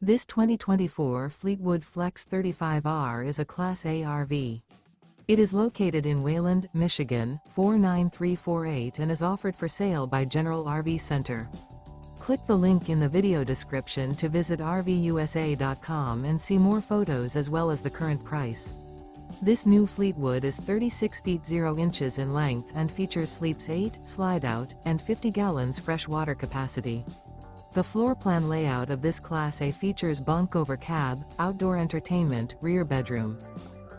This 2024 Fleetwood Flex 35R is a Class A RV. It is located in Wayland, Michigan, 49348 and is offered for sale by General RV Center. Click the link in the video description to visit RVUSA.com and see more photos as well as the current price. This new Fleetwood is 36 feet 0 inches in length and features sleeps 8, Slideout, and 50 gallons fresh water capacity. The floor plan layout of this Class A features bunk over cab, outdoor entertainment, rear bedroom.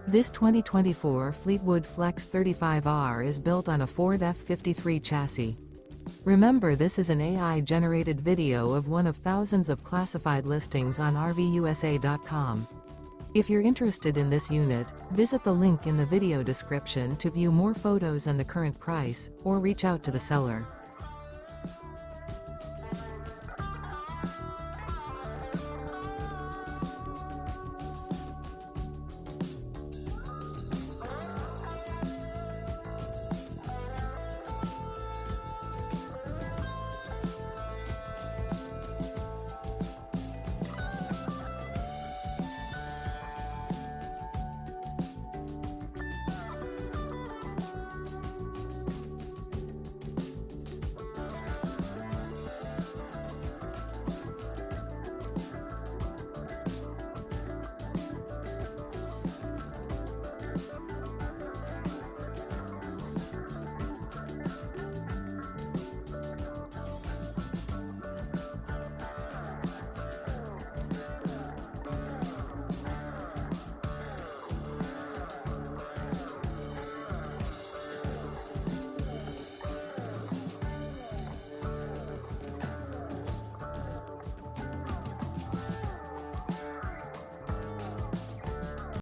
This 2024 Fleetwood Flex 35R is built on a Ford F-53 chassis. Remember, this is an AI-generated video of one of thousands of classified listings on RVUSA.com. If you're interested in this unit, visit the link in the video description to view more photos and the current price, or reach out to the seller.